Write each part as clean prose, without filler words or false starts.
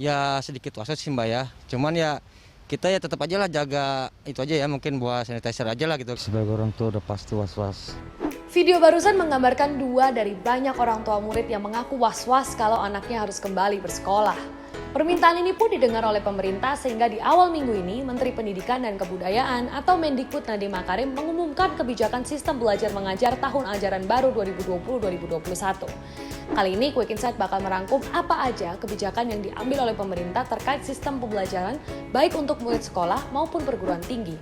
Ya sedikit was-was sih Mbak ya. Cuman ya kita ya tetap aja lah jaga itu aja ya, mungkin buat sanitizer aja lah gitu. Sebagai orang tua udah pasti was-was. Video barusan menggambarkan dua dari banyak orang tua murid yang mengaku was-was kalau anaknya harus kembali bersekolah. Permintaan ini pun didengar oleh pemerintah sehingga di awal minggu ini Menteri Pendidikan dan Kebudayaan atau Mendikbud Nadiem Makarim mengumumkan kebijakan sistem belajar mengajar tahun ajaran baru 2020-2021. Kali ini Quick Insight bakal merangkum apa aja kebijakan yang diambil oleh pemerintah terkait sistem pembelajaran baik untuk murid sekolah maupun perguruan tinggi.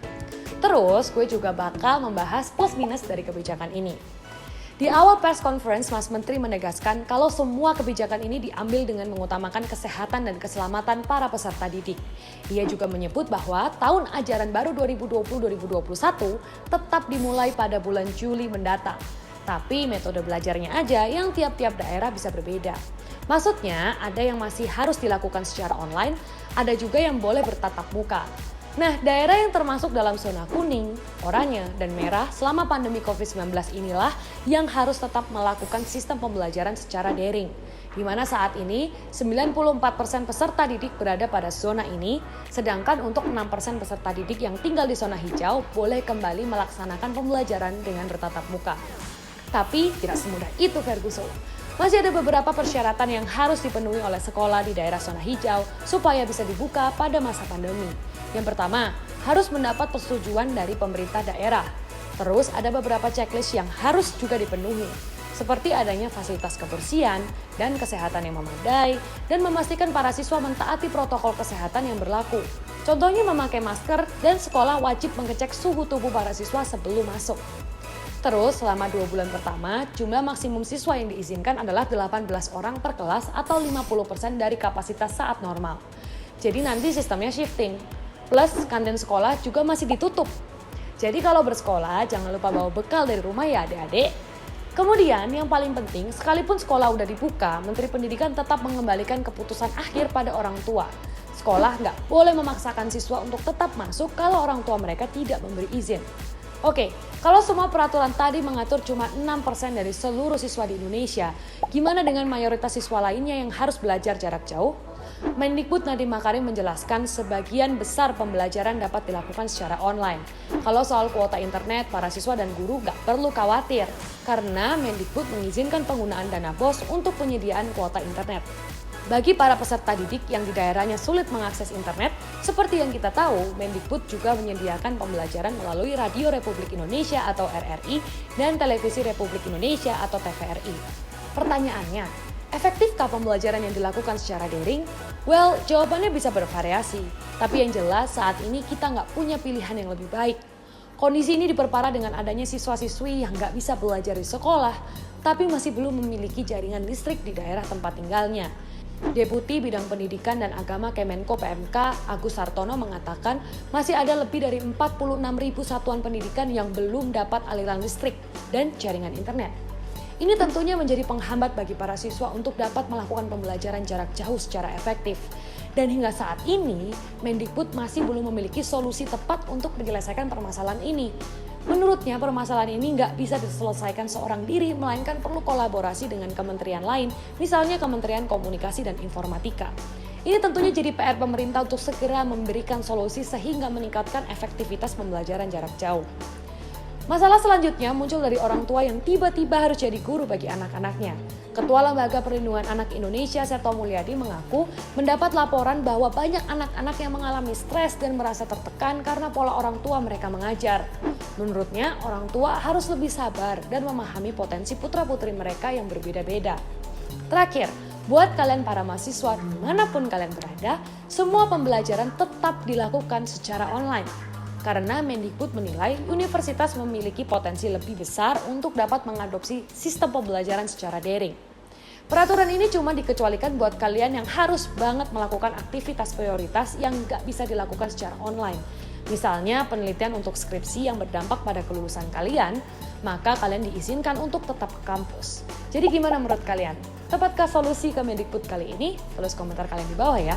Terus gue juga bakal membahas plus minus dari kebijakan ini. Di awal press conference, Mas Menteri menegaskan kalau semua kebijakan ini diambil dengan mengutamakan kesehatan dan keselamatan para peserta didik. Ia juga menyebut bahwa tahun ajaran baru 2020-2021 tetap dimulai pada bulan Juli mendatang. Tapi metode belajarnya aja yang tiap-tiap daerah bisa berbeda. Maksudnya ada yang masih harus dilakukan secara online, ada juga yang boleh bertatap muka. Nah, daerah yang termasuk dalam zona kuning, oranye, dan merah selama pandemi COVID-19 inilah yang harus tetap melakukan sistem pembelajaran secara daring. Di mana saat ini 94% peserta didik berada pada zona ini, sedangkan untuk 6% peserta didik yang tinggal di zona hijau boleh kembali melaksanakan pembelajaran dengan bertatap muka. Tapi tidak semudah itu Ferguson. Masih ada beberapa persyaratan yang harus dipenuhi oleh sekolah di daerah zona hijau supaya bisa dibuka pada masa pandemi. Yang pertama, harus mendapat persetujuan dari pemerintah daerah. Terus ada beberapa checklist yang harus juga dipenuhi, seperti adanya fasilitas kebersihan dan kesehatan yang memadai, dan memastikan para siswa mentaati protokol kesehatan yang berlaku. Contohnya memakai masker dan sekolah wajib mengecek suhu tubuh para siswa sebelum masuk. Terus selama 2 bulan pertama, jumlah maksimum siswa yang diizinkan adalah 18 orang per kelas atau 50% dari kapasitas saat normal. Jadi nanti sistemnya shifting. Plus kantin sekolah juga masih ditutup. Jadi kalau bersekolah jangan lupa bawa bekal dari rumah ya adik-adik. Kemudian yang paling penting, sekalipun sekolah udah dibuka, Menteri Pendidikan tetap mengembalikan keputusan akhir pada orang tua. Sekolah nggak boleh memaksakan siswa untuk tetap masuk kalau orang tua mereka tidak memberi izin. Oke, kalau semua peraturan tadi mengatur cuma 6% dari seluruh siswa di Indonesia, gimana dengan mayoritas siswa lainnya yang harus belajar jarak jauh? Mendikbud Nadiem Makarim menjelaskan sebagian besar pembelajaran dapat dilakukan secara online. Kalau soal kuota internet, para siswa dan guru nggak perlu khawatir, karena Mendikbud mengizinkan penggunaan dana BOS untuk penyediaan kuota internet. Bagi para peserta didik yang di daerahnya sulit mengakses internet, seperti yang kita tahu, Mendikbud juga menyediakan pembelajaran melalui Radio Republik Indonesia atau RRI dan Televisi Republik Indonesia atau TVRI. Pertanyaannya, efektifkah pembelajaran yang dilakukan secara daring? Well, jawabannya bisa bervariasi. Tapi yang jelas saat ini kita nggak punya pilihan yang lebih baik. Kondisi ini diperparah dengan adanya siswa-siswi yang nggak bisa belajar di sekolah, tapi masih belum memiliki jaringan listrik di daerah tempat tinggalnya. Deputi Bidang Pendidikan dan Agama Kemenko PMK Agus Sartono mengatakan masih ada lebih dari 46.000 satuan pendidikan yang belum dapat aliran listrik dan jaringan internet. Ini tentunya menjadi penghambat bagi para siswa untuk dapat melakukan pembelajaran jarak jauh secara efektif. Dan hingga saat ini, Mendikbud masih belum memiliki solusi tepat untuk menyelesaikan permasalahan ini. Menurutnya, permasalahan ini nggak bisa diselesaikan seorang diri, melainkan perlu kolaborasi dengan kementerian lain, misalnya Kementerian Komunikasi dan Informatika. Ini tentunya jadi PR pemerintah untuk segera memberikan solusi sehingga meningkatkan efektivitas pembelajaran jarak jauh. Masalah selanjutnya muncul dari orang tua yang tiba-tiba harus jadi guru bagi anak-anaknya. Ketua Lembaga Perlindungan Anak Indonesia, Seto Mulyadi, mengaku mendapat laporan bahwa banyak anak-anak yang mengalami stres dan merasa tertekan karena pola orang tua mereka mengajar. Menurutnya, orang tua harus lebih sabar dan memahami potensi putra-putri mereka yang berbeda-beda. Terakhir, buat kalian para mahasiswa dimanapun kalian berada, semua pembelajaran tetap dilakukan secara online. Karena Mendikbud menilai universitas memiliki potensi lebih besar untuk dapat mengadopsi sistem pembelajaran secara daring. Peraturan ini cuma dikecualikan buat kalian yang harus banget melakukan aktivitas prioritas yang nggak bisa dilakukan secara online. Misalnya penelitian untuk skripsi yang berdampak pada kelulusan kalian, maka kalian diizinkan untuk tetap ke kampus. Jadi gimana menurut kalian? Tepatkah solusi ke Mendikbud kali ini? Tulis komentar kalian di bawah ya.